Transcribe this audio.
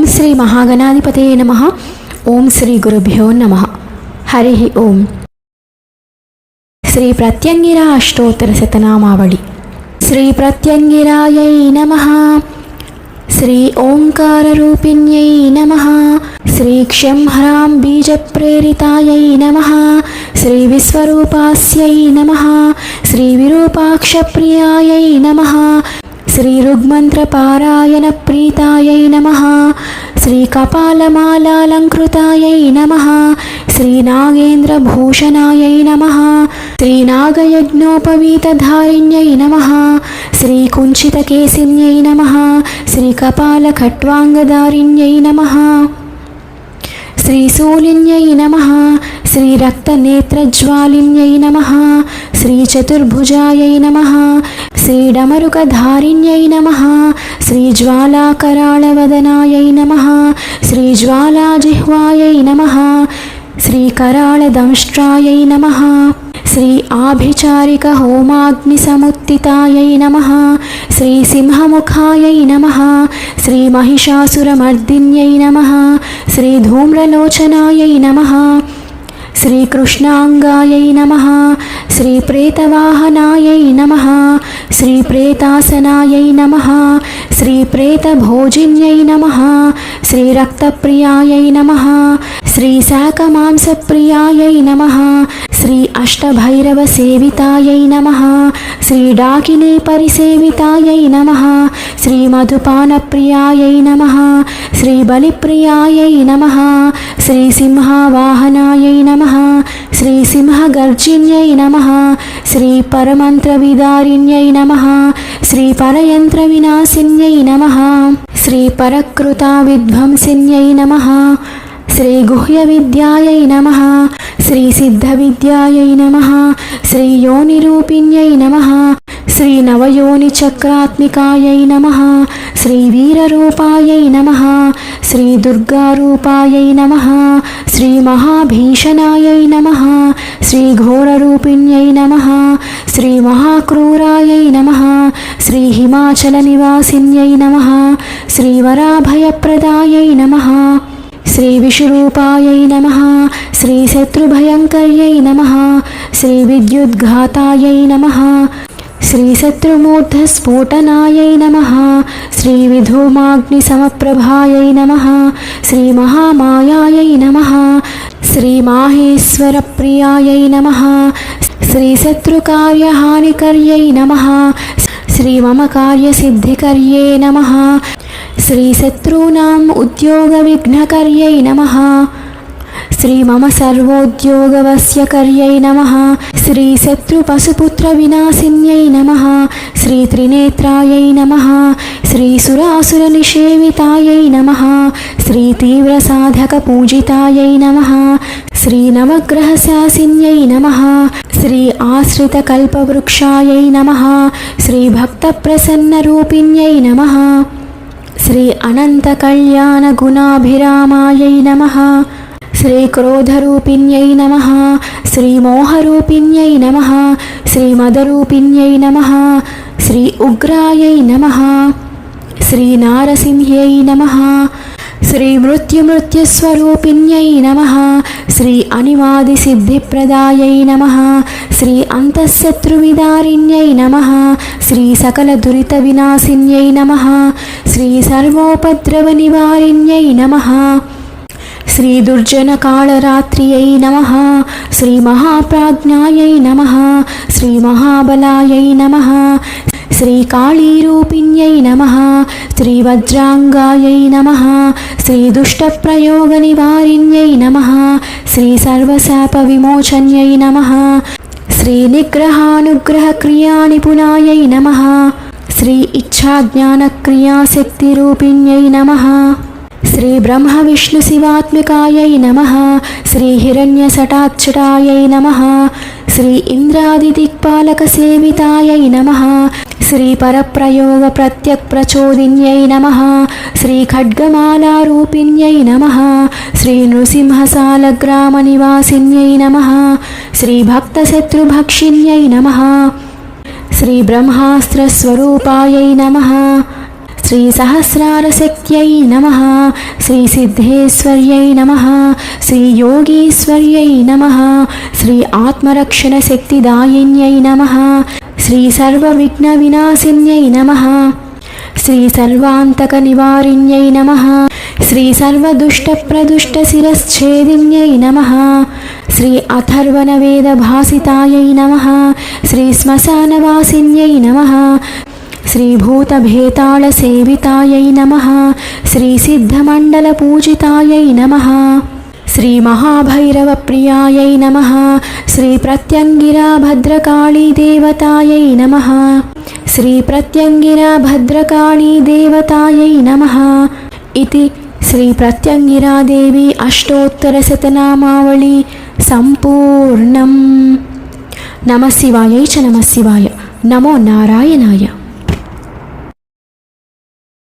శ్రీ మహాగణాధిపతయే నమః. ఓం శ్రీ గురుభ్యో నమః. హరి ఓం. శ్రీ ప్రత్యంగిర అష్టోత్తర శతనామావళి. శ్రీ ప్రత్యంగిరాయై నమః. శ్రీ ఓంకారరూపిణ్యై నమః. శ్రీ క్షంహరాం బీజప్రేరితాయై నమః. శ్రీ విశ్వరూపాస్యై నమః. శ్రీ విరూపాక్షప్రియాయై నమః. శ్రీ రుగ్మంత్రపారాయణ ప్రీతాయై నమః. శ్రీ కపాలమాలాలంకృతాయై నమః. శ్రీ నాగేంద్రభూషణాయై నమః. శ్రీ నాగయజ్ఞోపవీతధారిణ్యై నమః. శ్రీ కుంచితకేశిన్యై నమః. శ్రీ కపాలఖట్వాంగధారిణ్యై నమః. శ్రీ శూలిన్యై నమః. శ్రీ రక్తనేత్రజ్వాలిన్యై నమః. శ్రీ చతుర్భుజాయై నమః. శ్రీ డమరుకధారిణ్యై నమః. శ్రీ జ్వాలాకరాళవదనాయై నమః. శ్రీ జ్వాలాజిహ్వాయై నమః. శ్రీ కరాళదంష్ట్రాయై నమః. శ్రీ ఆభిచారిక హోమాగ్నిసముత్థితాయై నమః. శ్రీ సింహముఖాయై నమః. శ్రీ మహిషాసురమర్దిన్యై నమః. శ్రీ ధూమ్రలోచనాయై నమః. శ్రీ కృష్ణాంగాయై నమః. శ్రీ ప్రేతవాహనాయై నమః. శ్రీ ప్రేతాసనాయై నమః. శ్రీ ప్రేతభోజిన్యై నమః. శ్రీ రక్తప్రియాయై నమః. శ్రీ శాకమాంసప్రియాయై నమః. శ్రీ అష్టభైరవసేవితాయై నమః. శ్రీ డాకినీ పరిసేవితాయై నమః. శ్రీ మధుపానప్రియాయై నమః. శ్రీ బలిప్రియాయై నమః. శ్రీ సింహవాహనాయై నమః. శ్రీ సింహగర్జిన్యై నమః. శ్రీ పరమంత్రవిదారిణ్యై నమః. శ్రీ పరయంత్రవినాశిన్యై నమః. శ్రీ పరకృతావిధ్వంసిన్యై నమః. శ్రీ గుహ్యవిద్యాయై నమః. శ్రీ సిద్ధవిద్యాయై నమః. శ్రీ యోనిరూపిణ్యై నమః. శ్రీ నవయోనిచక్రాత్మికాయై నమః. శ్రీ వీరరూపాయై నమః. శ్రీ దుర్గారూపాయై నమః. శ్రీ మహాభీషణాయై నమః. శ్రీ ఘోరరూపిణ్యై నమః. శ్రీ మహాక్రూరాయై నమః. శ్రీ హిమాచలనివాసిన్యై నమః. శ్రీ వరాభయప్రదాయై నమః. శ్రీ విష్ణురూపాయై నమః. శ్రీ శత్రుభయంకర్యై నమః. శ్రీ విద్యుద్ఘాతాయై నమః. శ్రీ శత్రుమూర్ధస్ఫోటనాయై నమః. శ్రీ విధూమాగ్నిసమప్రభాయై నమః. శ్రీ మహామాయాయై నమః. శ్రీ మాహేశ్వరప్రియాయై నమః. శ్రీ శత్రుకార్యహానికర్యై నమః. శ్రీ మమ కార్యసిద్ధికర్యే నమః. శ్రీ శత్రూనాం ఉద్యోగవిఘ్నకర్యై నమః. శ్రీ మమ సర్వోద్యోగవస్యకర్యై నమః. శ్రీ శత్రుపశుపుత్ర వినాశిన్యై నమః. శ్రీ త్రినేత్రాయై నమః. శ్రీ సురాసుర నిషేవితాయై నమః. శ్రీ తీవ్రసాధక పూజితాయై నమః. శ్రీ నవగ్రహశాసిన్యై నమః. శ్రీ ఆశ్రితకల్పవృక్షాయై నమః. శ్రీ భక్తప్రసన్నరూపిణ్యై నమః. శ్రీ అనంతకళ్యాణగుణాభిరామాయై నమః. శ్రీ క్రోధరూపిణ్యై నమః. శ్రీ మోహరూపిణ్యై నమః. శ్రీ మదరూపిణ్యై నమః. శ్రీ ఉగ్రాయై నమః. శ్రీ నారసింహ్యై నమః. శ్రీ మృత్యుస్వరూపిణ్యై నమః. శ్రీ అనివాదిసిద్ధిప్రదాయై నమః. శ్రీ అంతఃశత్రువిదారిణ్యై నమః. శ్రీ సకల దురిత వినాశిన్యై నమః. శ్రీ సర్వోపద్రవనివారిణ్యై నమః. శ్రీ దుర్జనకాళరాత్ర్యై నమః. శ్రీ మహాప్రాజ్ఞాయై నమః. శ్రీ మహాబలాయై నమః. శ్రీ కాళీరూపిణ్యై నమః. శ్రీ వజ్రాంగాయై నమః. శ్రీ దుష్టప్రయోగనివారిణ్యై నమః. శ్రీ సర్వశాప విమోచన్యై నమః. శ్రీ నిగ్రహానుగ్రహక్రియానిపుణాయై నమః. శ్రీ ఇచ్ఛాజ్ఞానక్రియాశక్తిరూపిణ్యై నమః. శ్రీ బ్రహ్మ విష్ణు శివాత్మికాయై నమః. శ్రీ హిరణ్యసటాక్షటాయై నమః. శ్రీ ఇంద్రాదిదిక్పాలక సేవితాయై నమః. శ్రీ పరప్రయోగ ప్రత్యక్ప్రచోదిన్యై నమః. శ్రీ ఖడ్గమాలారూపిణ్యై నమః. శ్రీ నృసింహసాలగ్రామ నివాసిన్యై నమః. శ్రీ భక్తశత్రుభక్షిణ్యై నమః. శ్రీ బ్రహ్మాస్త్రస్వరూపాయై నమః. శ్రీసహస్రారశక్త్యై నమః, శ్రీసిద్ధేశ్వర్యై నమః, శ్రీయోగీశ్వర్యై నమః, శ్రీ ఆత్మరక్షణశక్తిదాయిన్యై నమః, శ్రీ సర్వవిఘ్నవినాశిన్యై నమః, శ్రీ సర్వాంతకనివారిణ్యై నమః, శ్రీ సర్వదుష్టప్రదుష్టశిరశ్ఛేదిన్యై నమః, శ్రీ అథర్వణవేదభాసితాయై నమః, శ్రీ శ్మశానవాసిన్యై నమః, శ్రీ భూతభేతాళసేవితాయై నమః, శ్రీ సిద్ధమండలపూజితాయై నమః, శ్రీ మహాభైరవప్రియాయై నమః, శ్రీ ప్రత్యంగిరా భద్రకాళీదేవతాయై నమః, శ్రీ ప్రత్యంగిరా భద్రకాళీదేవతాయై నమః ఇతి శ్రీ ప్రత్యంగిరాదేవి అష్టోత్తరశతనామావళి సంపూర్ణం. నమః శివాయై చ నమః శివాయ. నమో నారాయణాయ.